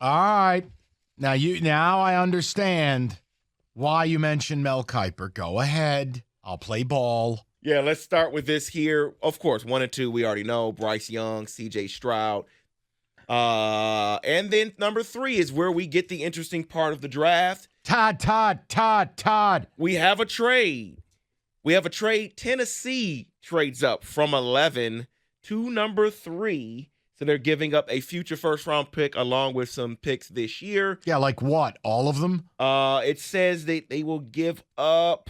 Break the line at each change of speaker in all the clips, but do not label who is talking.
All right. Now I understand why you mentioned Mel Kiper. Go ahead. I'll play ball.
Yeah, let's start with this here. Of course, 1 and 2, we already know. Bryce Young, C.J. Stroud. And then number 3 is where we get the interesting part of the draft.
Todd.
We have a trade. Tennessee trades up from 11 to number 3. So they're giving up a future first-round pick along with some picks this year.
Yeah, like what? All of them?
It says they will give up.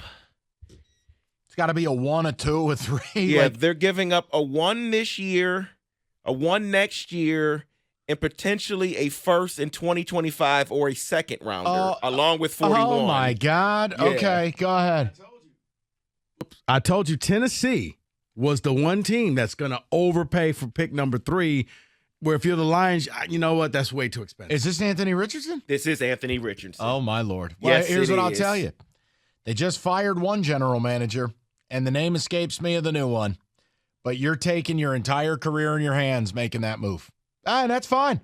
It's got to be a 1, a 2, a 3.
Yeah, they're giving up a 1 this year, a 1 next year, and potentially a first in 2025 or a second rounder, along with 41.
Oh, my God. Yeah. Okay, go ahead.
I told you Tennessee was the one team that's going to overpay for pick number 3, where if you're the Lions, you know what? That's way too expensive.
Is this Anthony Richardson?
This is Anthony Richardson.
Oh, my Lord. Well,
yes,
here's what I'll tell you. They just fired one general manager, and the name escapes me of the new one. But you're taking your entire career in your hands making that move. That's fine.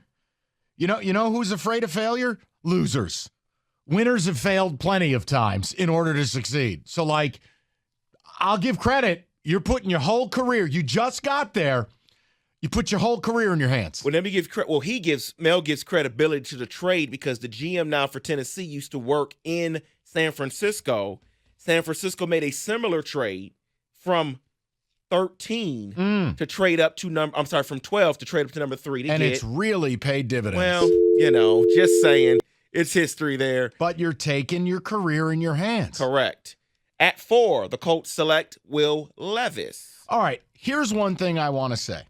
You know who's afraid of failure? Losers. Winners have failed plenty of times in order to succeed. So, I'll give credit. You're putting your whole career. You just got there. You put your whole career in your hands.
Well, let me give credit. Well, Mel gives credibility to the trade because the GM now for Tennessee used to work in San Francisco. San Francisco made a similar trade from 13 to trade up to from 12 to trade up to number 3
and it's really paid dividends.
Well, just saying, it's history there.
But you're taking your career in your hands.
Correct. At 4, the Colts select Will Levis.
All right, here's one thing I want to say.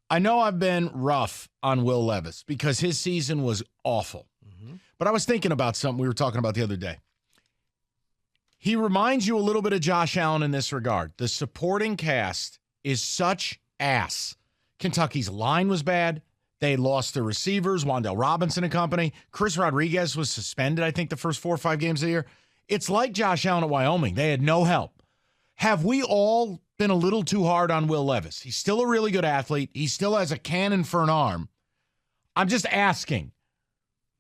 I know I've been rough on Will Levis because his season was awful. Mm-hmm. But I was thinking about something we were talking about the other day. He reminds you a little bit of Josh Allen in this regard. The supporting cast is such ass. Kentucky's line was bad. They lost their receivers, Wan'Dale Robinson and company. Chris Rodriguez was suspended, I think, the first 4 or 5 games of the year. It's like Josh Allen at Wyoming. They had no help. Have we all been a little too hard on Will Levis? He's still a really good athlete. He still has a cannon for an arm. I'm just asking,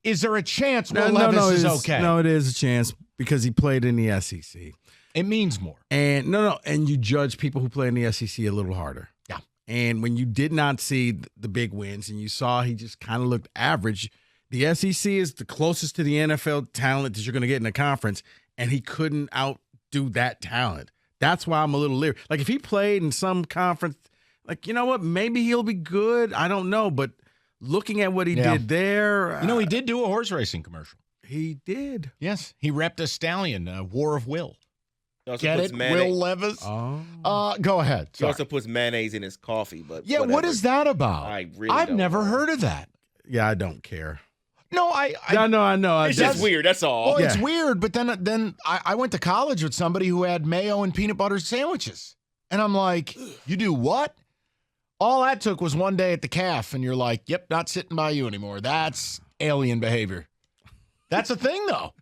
is there a chance Will Levis is okay?
No, it is a chance because he played in the SEC.
It means more.
And and you judge people who play in the SEC a little harder.
Yeah.
And when you did not see the big wins and you saw he just kind of looked average, the SEC is the closest to the NFL talent that you're going to get in a conference, and he couldn't outdo that talent. That's why I'm a little leery. If he played in some conference, you know what? Maybe he'll be good. I don't know. But looking at what he did there.
He did do a horse racing commercial.
He did.
Yes. He repped a stallion, War of Will.
Get it?
Will Levis?
Oh.
Go ahead.
He also puts mayonnaise in his coffee. But
yeah,
whatever.
What is that about? I've never heard of that.
Yeah, I don't care.
No, I
know.
It's just weird. That's all.
Well, it's weird. But then I went to college with somebody who had mayo and peanut butter sandwiches, and I'm like, you do what? All that took was one day at the calf, and you're like, yep, not sitting by you anymore. That's alien behavior. That's a thing, though.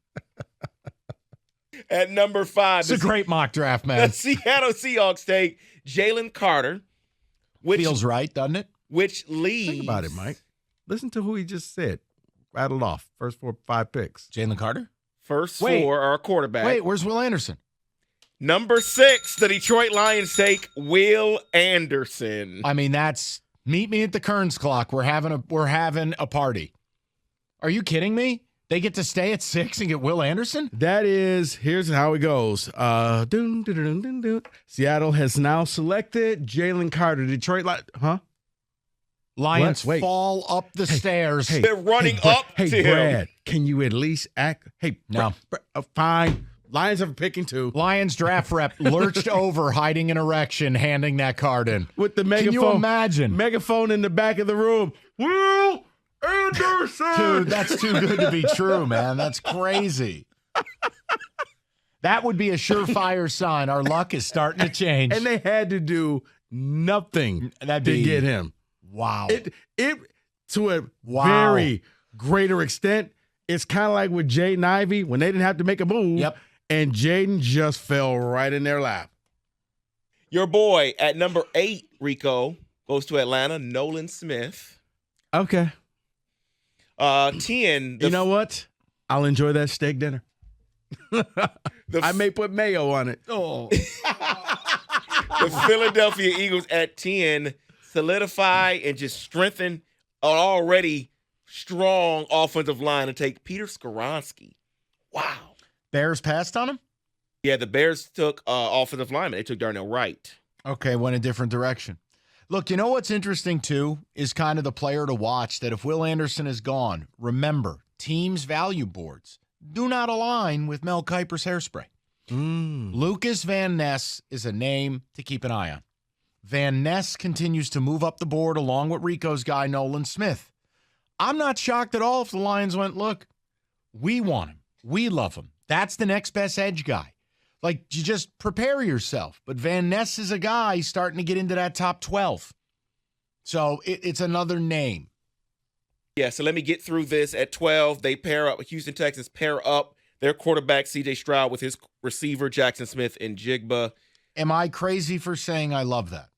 At number 5,
it's a great mock draft, man.
The Seattle Seahawks take Jalen Carter, which
feels right, doesn't it?
Which leads.
Think about it, Mike. Listen to who he just said. Rattled off. First 4, 5 picks.
Jalen Carter?
First 4 are a quarterback.
Wait, where's Will Anderson?
Number 6, the Detroit Lions take Will Anderson.
I mean, that's meet me at the Kearns clock. We're having a party. Are you kidding me? They get to stay at 6 and get Will Anderson?
Here's how it goes. Seattle has now selected Jalen Carter. Detroit,
Lions fall up the stairs.
They're running up to him.
Brad, can you at least act?
No.
Fine. Lions are picking 2.
Lions draft rep lurched over, hiding an erection, handing that card in.
With the megaphone.
Can you imagine?
Megaphone in the back of the room. Will Anderson!
Dude, that's too good to be true, man. That's crazy. That would be a surefire sign. Our luck is starting to change.
And they had to do nothing to get him.
Wow.
It to a very greater extent, it's kind of like with Jaden Ivey when they didn't have to make a move.
Yep.
And Jaden just fell right in their lap.
Your boy at number 8, Rico, goes to Atlanta, Nolan Smith.
Okay.
10.
You know what? I'll enjoy that steak dinner. I may put mayo on it.
Oh,
The Philadelphia Eagles at 10 solidify and just strengthen an already strong offensive line and take Peter Skoronski. Wow.
Bears passed on him?
Yeah, the Bears took offensive lineman. They took Darnell Wright.
Okay, went a different direction. Look, you know what's interesting, too, is kind of the player to watch that if Will Anderson is gone, remember, teams' value boards do not align with Mel Kiper's hairspray. Lucas Van Ness is a name to keep an eye on. Van Ness continues to move up the board along with Rico's guy, Nolan Smith. I'm not shocked at all if the Lions went, look, we want him. We love him. That's the next best edge guy. Like, you just prepare yourself. But Van Ness is a guy starting to get into that top 12. So it's another name.
Yeah, so let me get through this. At 12, they pair up. Houston Texans pair up their quarterback, C.J. Stroud, with his receiver, Jackson Smith and Jigba.
Am I crazy for saying I love that?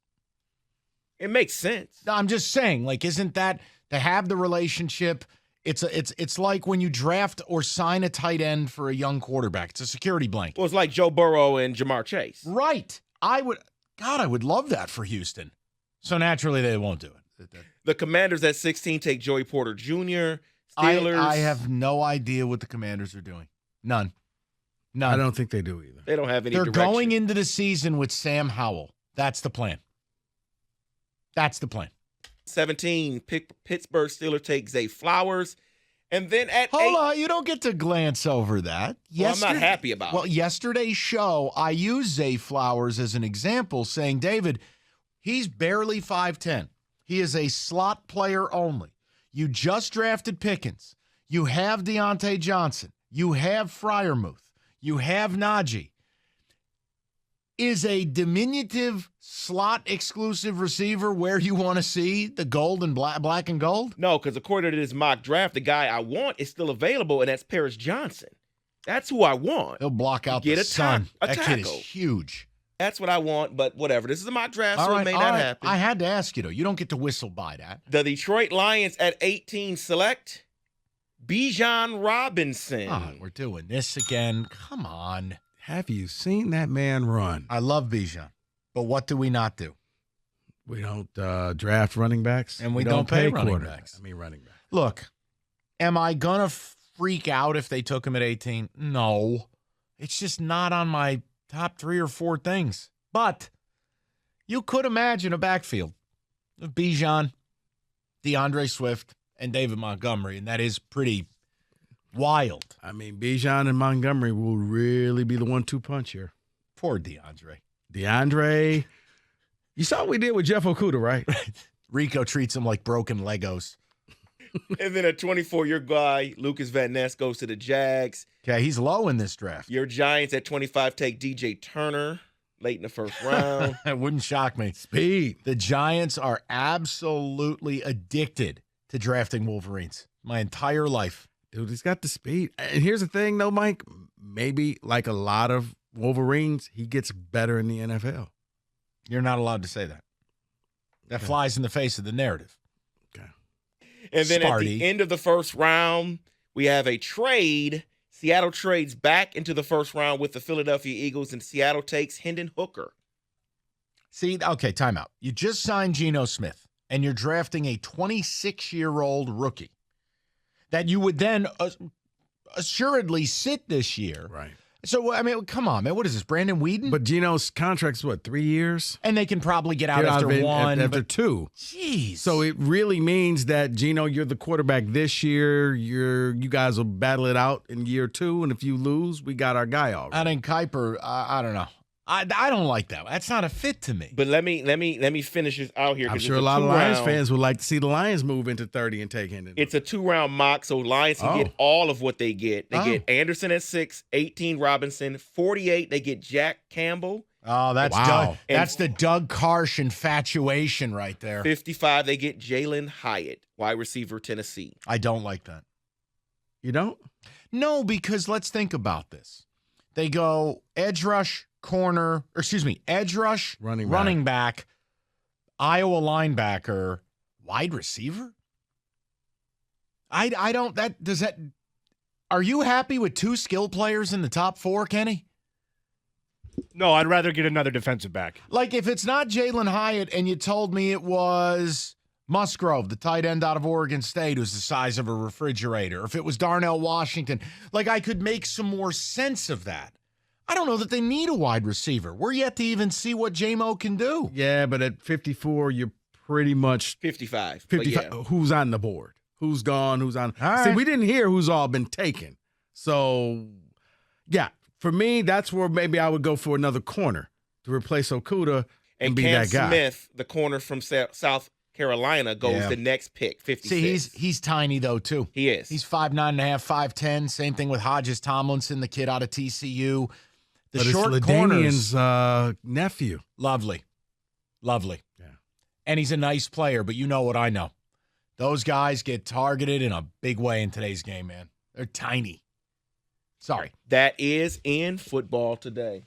It makes sense.
No, I'm just saying, like, isn't that to have the relationship? It's like when you draft or sign a tight end for a young quarterback. It's a security blanket.
Well, it's like Joe Burrow and Jamar Chase.
Right. I would love that for Houston. So naturally they won't do it.
The Commanders at 16 take Joey Porter Jr. Steelers.
I have no idea what the Commanders are doing. None.
I don't think they do either.
They don't have any
They're
direction.
going into the season with Sam Howell. That's the plan.
17, Pittsburgh Steelers take Zay Flowers. And then at 8.
Hold on, you don't get to glance over that.
Well, I'm not happy about it.
Yesterday's show, I used Zay Flowers as an example, saying, David, he's barely 5'10". He is a slot player only. You just drafted Pickens. You have Deontay Johnson. You have Freiermuth. You have Najee. Is a diminutive slot exclusive receiver where you want to see the gold and black and gold?
No, because according to this mock draft, the guy I want is still available, and that's Paris Johnson. That's who I want.
He'll block out
Get
the
a
sun. That kid is
tackle.
huge.
That's what I want, but whatever. This is a mock draft,
All
so
right,
it may
all
not
right.
happen.
I had to ask you, though. You don't get to whistle by that.
The Detroit Lions at 18 select Bijan Robinson.
Oh, we're doing this again. Come on.
Have you seen that man run?
I love Bijan, but what do we not do?
We don't draft running backs.
And we don't pay running
quarterbacks.
backs.
I mean, running backs.
Look, am I going to freak out if they took him at 18? No. It's just not on my top 3 or 4 things. But you could imagine a backfield of Bijan, DeAndre Swift, and David Montgomery, and that is pretty wild.
I mean, Bijan and Montgomery will really be the 1-2 punch here.
Poor DeAndre.
DeAndre, you saw what we did with Jeff Okudah, right?
Rico treats him like broken Legos.
And then a 24-year guy, Lucas Van Ness, goes to the Jags.
Okay, he's low in this draft.
Your Giants at 25 take DJ Turner late in the first round.
That wouldn't shock me.
Speed.
The Giants are absolutely addicted to drafting Wolverines. My entire life.
Dude, he's got the speed. And here's the thing, though, Mike. Maybe like a lot of Wolverines, he gets better in the NFL.
You're not allowed to say that. That flies in the face of the narrative.
Okay.
And then at
Sparty.
the end of the first round, we have a trade. Seattle trades back into the first round with the Philadelphia Eagles, and Seattle takes Hendon Hooker.
See, okay, timeout. You just signed Geno Smith, and you're drafting a 26-year-old rookie that you would then assuredly sit this year.
Right.
So, I mean, come on, man. What is this, Brandon Weeden?
But Geno's contract's what, 3 years?
And they can probably get out after one.
After
but,
2.
Jeez.
So it really means that, Geno, you're the quarterback this year. You guys will battle it out in year 2, and if you lose, we got our guy already.
I think Kiper, I don't know. I don't like that. That's not a fit to me.
But let me finish this out here.
I'm sure a lot of Lions fans would like to see the Lions move into 30 and take Hendon.
It's a 2-round mock, so Lions can get all of what they get. They get Anderson at 6, 18 Robinson, 48 they get Jack Campbell.
Oh, that's
wow.
Doug. That's the Doug Karsh infatuation right there.
55 they get Jalen Hyatt, wide receiver, Tennessee.
I don't like that.
You don't?
No, because let's think about this. They go edge rush, edge rush, running back, Iowa linebacker, wide receiver. I don't. Are you happy with 2 skill players in the top 4, Kenny?
No, I'd rather get another defensive back.
Like, if it's not Jalen Hyatt and you told me it was Musgrove, the tight end out of Oregon State, who's the size of a refrigerator, or if it was Darnell Washington, like, I could make some more sense of that. I don't know that they need a wide receiver. We're yet to even see what J-Mo can do.
Yeah, but at 54, you're pretty much
55.
55.
Yeah.
Who's on the board? Who's gone? Who's on?
All
See,
right.
we didn't hear who's all been taken. So, yeah, for me, that's where maybe I would go for another corner to replace Okudah and be
Cam
that guy.
Smith, the corner from South Carolina, goes the next pick, 56.
See, he's tiny, though, too.
He is.
He's 5'9.5", 5'10". Same thing with Hodges Tomlinson, the kid out of TCU. The
But
short
it's
corners.
LaDainian's nephew.
Lovely.
Yeah.
And he's a nice player, but you know what I know. Those guys get targeted in a big way in today's game, man. They're tiny. Sorry.
That is in football today.